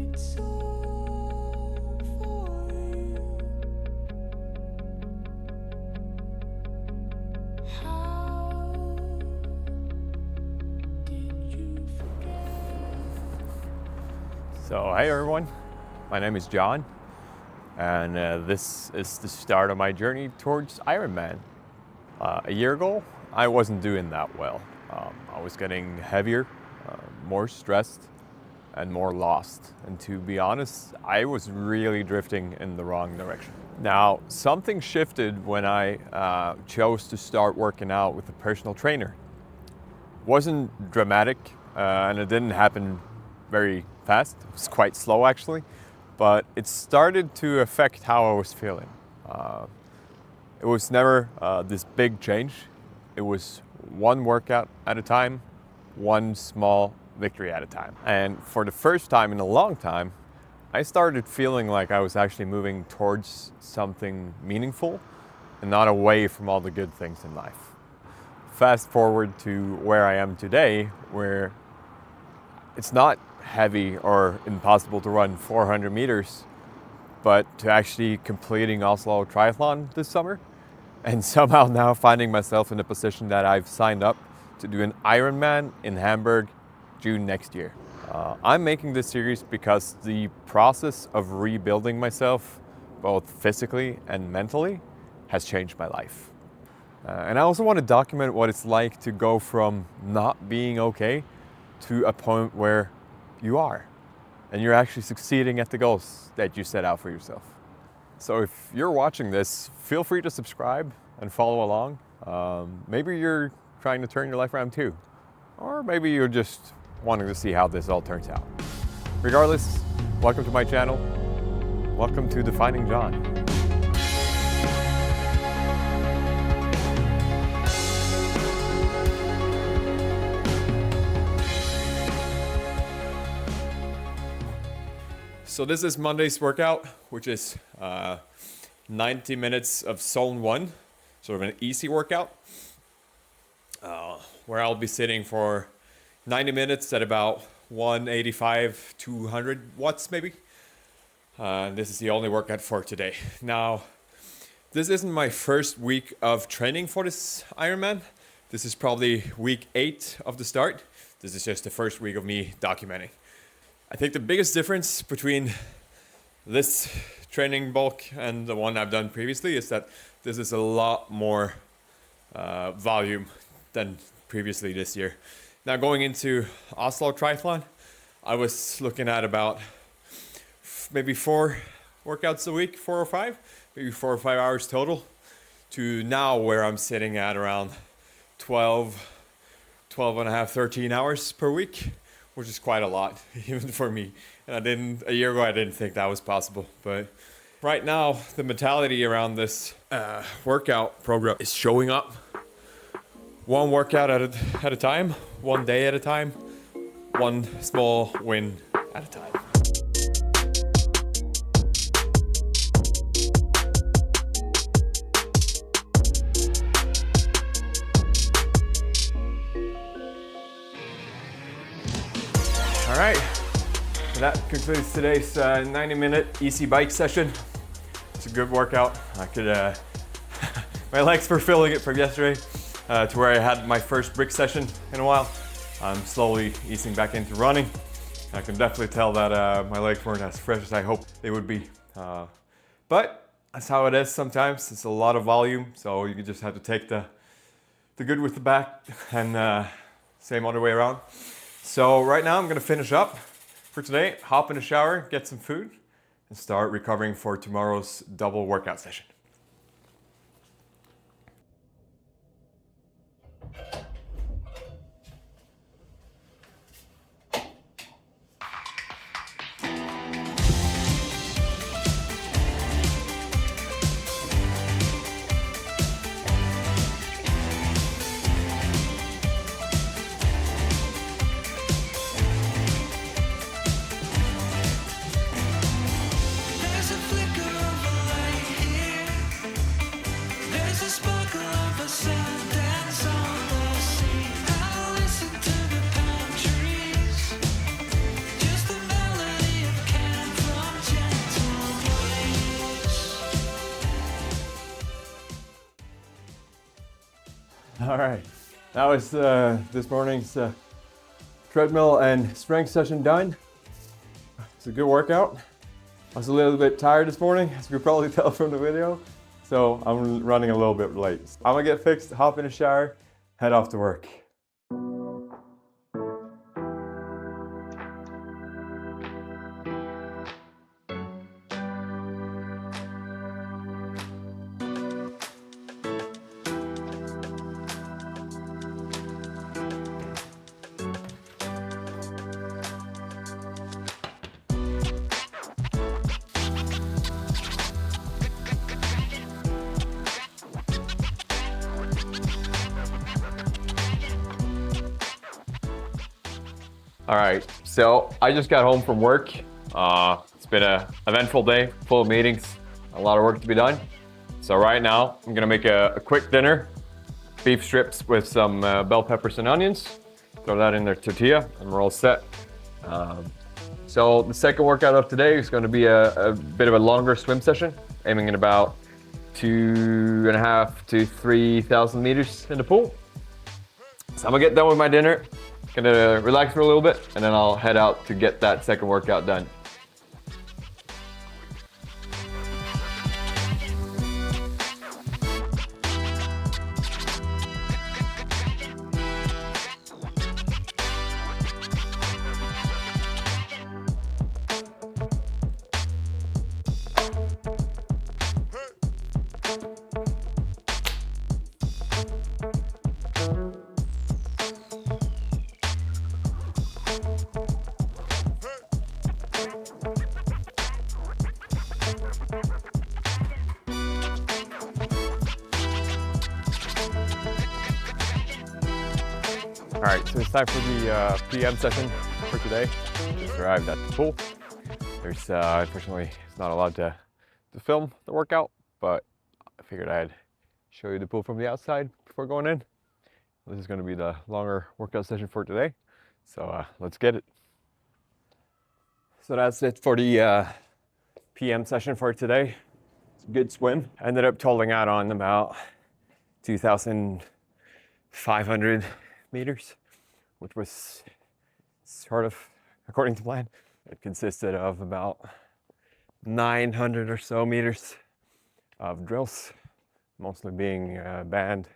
It's all for you. How did you forget? So, hey everyone, my name is John, and this is the start of my journey towards Ironman. A year ago, I wasn't doing that well. I was getting heavier, more stressed, and more lost. And to be honest, I was really drifting in the wrong direction. Now, something shifted when I chose to start working out with a personal trainer. It wasn't dramatic, and it didn't happen very fast. It was quite slow actually, but it started to affect how I was feeling. It was never this big change. It was one workout at a time, one small victory at a time. And for the first time in a long time, I started feeling like I was actually moving towards something meaningful and not away from all the good things in life. Fast forward to where I am today, where it's not heavy or impossible to run 400 meters, but to actually completing Oslo Triathlon this summer, and somehow now finding myself in a position that I've signed up to do an Ironman in Hamburg June next year. I'm making this series because the process of rebuilding myself, both physically and mentally, has changed my life. And I also want to document what it's like to go from not being okay to a point where you are, and you're actually succeeding at the goals that you set out for yourself. So if you're watching this, feel free to subscribe and follow along. Maybe you're trying to turn your life around too, or maybe you're just wanting to see how this all turns out. Regardless, welcome to my channel. Welcome to Defining John. So this is Monday's workout, which is 90 minutes of zone 1, sort of an easy workout, where I'll be sitting for 90 minutes at about 185, 200 watts maybe. This is the only workout for today. Now, this isn't my first week of training for this Ironman. This is probably week 8 of the start. This is just the first week of me documenting. I think the biggest difference between this training bulk and the one I've done previously is that this is a lot more volume than previously this year. Now, going into Oslo Triathlon, I was looking at about maybe 4 workouts a week, 4 or 5, maybe 4 or 5 hours total, to now where I'm sitting at around 12 and a half, 13 hours per week, which is quite a lot, even for me. And a year ago, I didn't think that was possible. But right now, the mentality around this workout program is showing up one workout at a time, one day at a time, one small win at a time. All right, so that concludes today's 90-minute easy bike session. It's a good workout. I could, my legs were feeling it from yesterday to where I had my first brick session in a while. I'm slowly easing back into running. I can definitely tell that my legs weren't as fresh as I hoped they would be. But that's how it is sometimes. It's a lot of volume, so you just have to take the good with the bad, and same other way around. So right now I'm gonna finish up for today, hop in the shower, get some food, and start recovering for tomorrow's double workout session. There's a flicker of a light here. All right, that was this morning's treadmill and strength session done. It's a good workout. I was a little bit tired this morning, as you could probably tell from the video, so I'm running a little bit late. I'm gonna get fixed, hop in the shower, head off to work. All right, so I just got home from work. It's been an eventful day, full of meetings, a lot of work to be done. So right now, I'm gonna make a quick dinner. Beef strips with some bell peppers and onions. Throw that in their tortilla and we're all set. So the second workout of today is gonna be a bit of a longer swim session, aiming at about 2.5 to 3,000 meters in the pool. So I'm gonna get done with my dinner. Gonna relax for a little bit and then I'll head out to get that second workout done. All right, so it's time for the PM session for today. Just arrived at the pool. There's unfortunately it's not allowed to film the workout, but I figured I'd show you the pool from the outside before going in. This is going to be the longer workout session for today, so let's get it. So that's it for the PM session for today. It's a good swim. Ended up totaling out on about 2,500 meters, which was sort of according to plan. It consisted of about 900 or so meters of drills, mostly being band,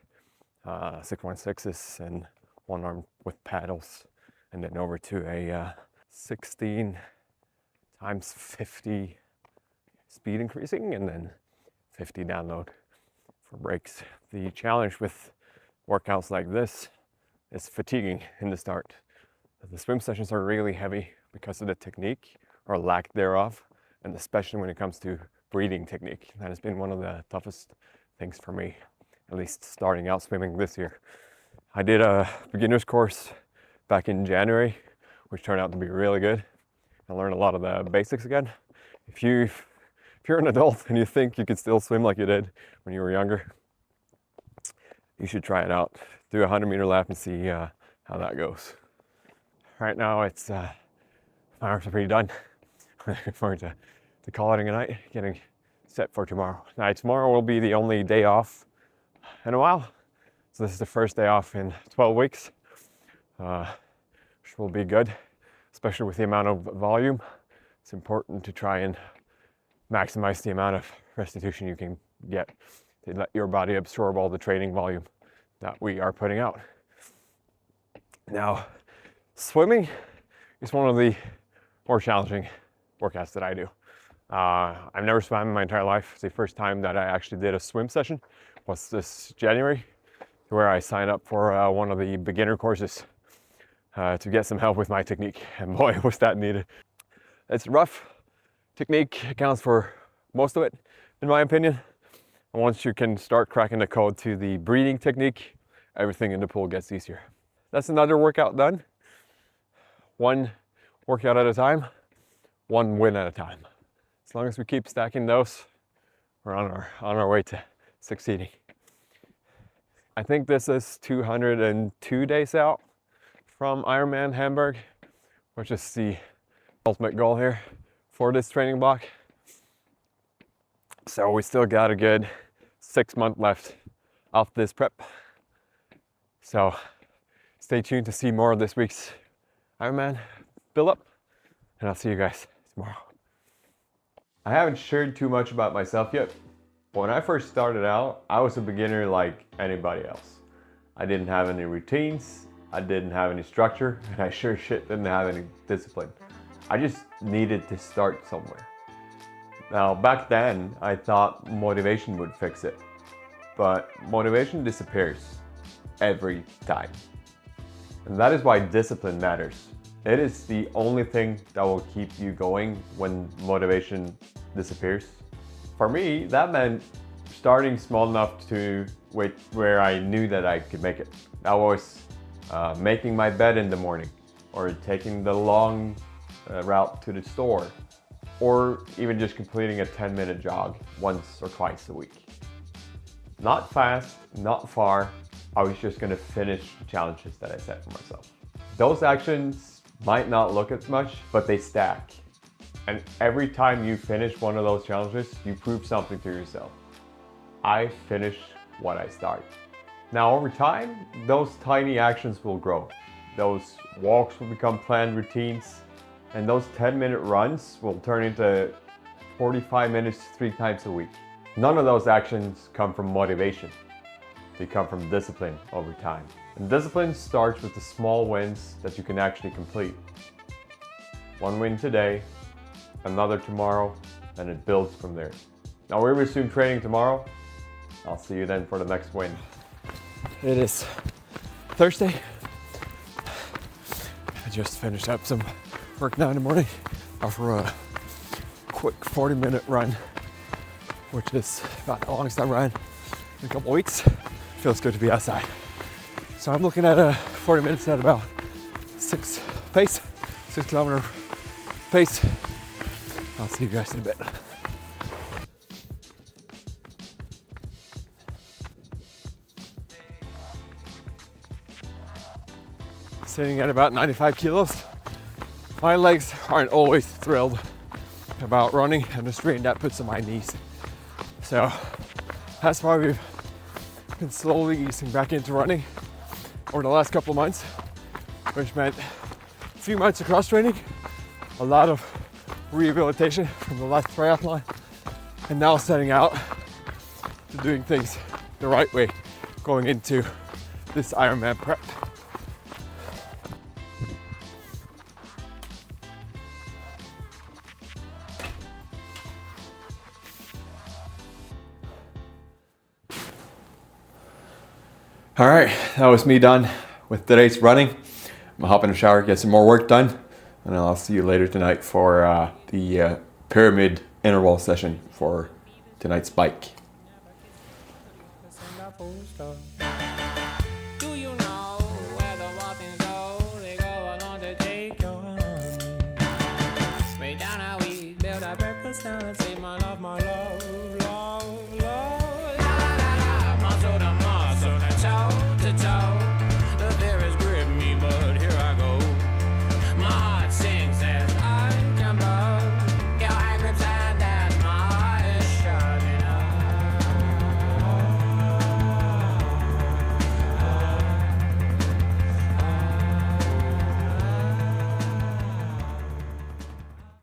616s and one arm with paddles, and then over to a 16 times 50 speed increasing, and then 50 download for breaks. The challenge with workouts like this is fatiguing in the start. The swim sessions are really heavy because of the technique or lack thereof, and especially when it comes to breathing technique. That has been one of the toughest things for me, at least starting out swimming this year. I did a beginner's course back in January, which turned out to be really good. I learned a lot of the basics again. If you're an adult and you think you could still swim like you did when you were younger, you should try it out. Do a 100-meter lap and see how that goes. Right now, it's my arms are pretty done. Looking forward to calling it a night, getting set for tomorrow. Now, tomorrow will be the only day off in a while. So this is the first day off in 12 weeks, which will be good, especially with the amount of volume. It's important to try and maximize the amount of restitution you can get to let your body absorb all the training volume that we are putting out. Now, swimming is one of the more challenging workouts that I do. I've never swam in my entire life. It's the first time that I actually did a swim session was this January, where I signed up for one of the beginner courses to get some help with my technique, and boy, was that needed. It's rough. Technique accounts for most of it, in my opinion. And once you can start cracking the code to the breathing technique, everything in the pool gets easier. That's another workout done. One workout at a time, one win at a time. As long as we keep stacking those, we're on our way to succeeding. I think this is 202 days out from Ironman Hamburg, which is the ultimate goal here for this training block. So we still got a good 6 months left of this prep. So stay tuned to see more of this week's Ironman build up, and I'll see you guys tomorrow. I haven't shared too much about myself yet, but when I first started out, I was a beginner like anybody else. I didn't have any routines, I didn't have any structure, and I sure shit didn't have any discipline. I just needed to start somewhere. Now, back then, I thought motivation would fix it, but motivation disappears every time. And that is why discipline matters. It is the only thing that will keep you going when motivation disappears. For me, that meant starting small enough to where I knew that I could make it. That was making my bed in the morning, or taking the long route to the store, or even just completing a 10-minute jog once or twice a week. Not fast, not far, I was just gonna finish the challenges that I set for myself. Those actions might not look as much, but they stack. And every time you finish one of those challenges, you prove something to yourself. I finished what I start. Now over time, those tiny actions will grow. Those walks will become planned routines, and those 10-minute runs will turn into 45 minutes 3 times a week. None of those actions come from motivation. They come from discipline over time. And discipline starts with the small wins that you can actually complete. One win today, another tomorrow, and it builds from there. Now we resume training tomorrow. I'll see you then for the next win. It is Thursday. I just finished up some work now in the morning for a quick 40-minute run, which is about the longest I've run in a couple of weeks. Feels good to be outside. So I'm looking at 40 minutes at about 6 kilometer pace. I'll see you guys in a bit. Sitting at about 95 kilos. My legs aren't always thrilled about running, and the strain that puts on my knees. So that's why we've been slowly easing back into running over the last couple of months, which meant a few months of cross training, a lot of rehabilitation from the last triathlon, and now setting out to doing things the right way going into this Ironman prep. All right, that was me done with today's running. I'm gonna hop in the shower, get some more work done, and I'll see you later tonight for the pyramid interval session for tonight's bike. Do you know where the waffles go? They go along to take your honey. Straight down how we build our breakfast down and say my love, love, love. La la la la, muscle to muscle, to toe to toe. The fear grip me, but here I go. My heart sings as I jump up. Your hand grips hand as my heart is shutting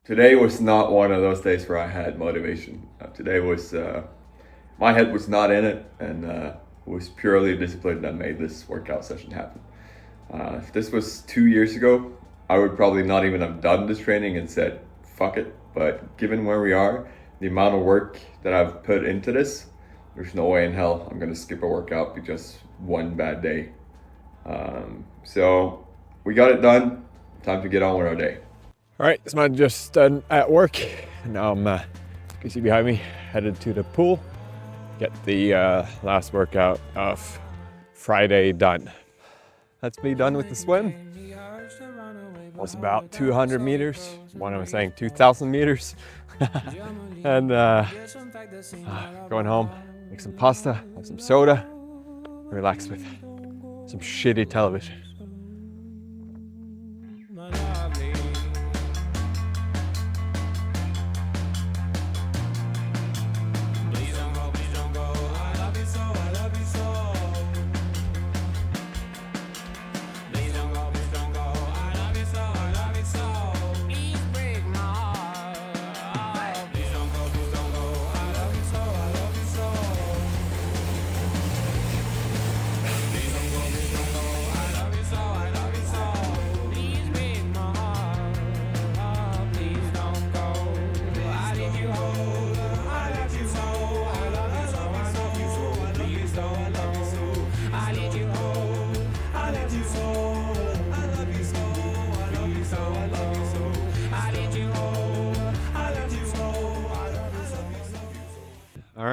Today was not one of those days where I had motivation. Today was, my head was not in it, and it was purely discipline that made this workout session happen. If this was 2 years ago, I would probably not even have done this training and said, fuck it. But given where we are, the amount of work that I've put into this, there's no way in hell I'm gonna skip a workout because one bad day. So we got it done. Time to get on with our day. All right, so I'm just done at work. Now I'm, you can see behind me, headed to the pool. Get the last workout of Friday done. That's me done with the swim. It was about 200 meters. One I was saying 2,000 meters. And going home, make some pasta, have some soda, relax with some shitty television.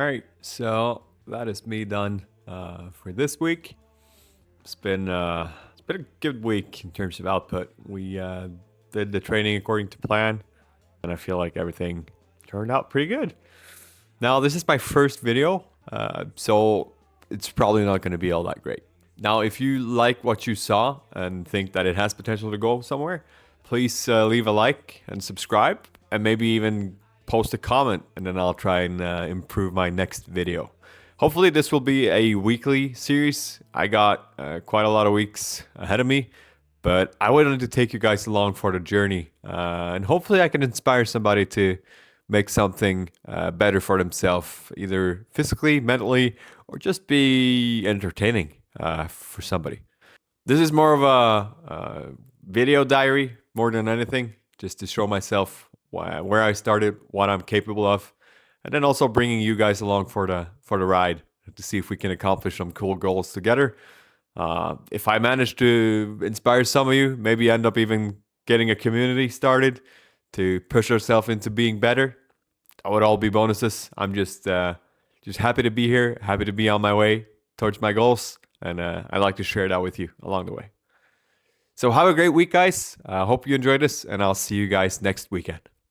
right, so that is me done for this week. It's been a good week in terms of output. We did the training according to plan, and I feel like everything turned out pretty good. Now, this is my first video, so it's probably not going to be all that great. Now, if you like what you saw and think that it has potential to go somewhere, please leave a like and subscribe, and maybe even post a comment, and then I'll try and improve my next video. Hopefully this will be a weekly series. I got quite a lot of weeks ahead of me, but I wanted to take you guys along for the journey, and hopefully I can inspire somebody to make something better for themselves, either physically, mentally, or just be entertaining for somebody. This is more of a video diary more than anything, just to show myself where I started, what I'm capable of, and then also bringing you guys along for the ride to see if we can accomplish some cool goals together. If I manage to inspire some of you, maybe end up even getting a community started to push ourselves into being better, that would all be bonuses. I'm just happy to be here, happy to be on my way towards my goals, and I like to share that with you along the way. So have a great week, guys. Hope you enjoyed this, and I'll see you guys next weekend.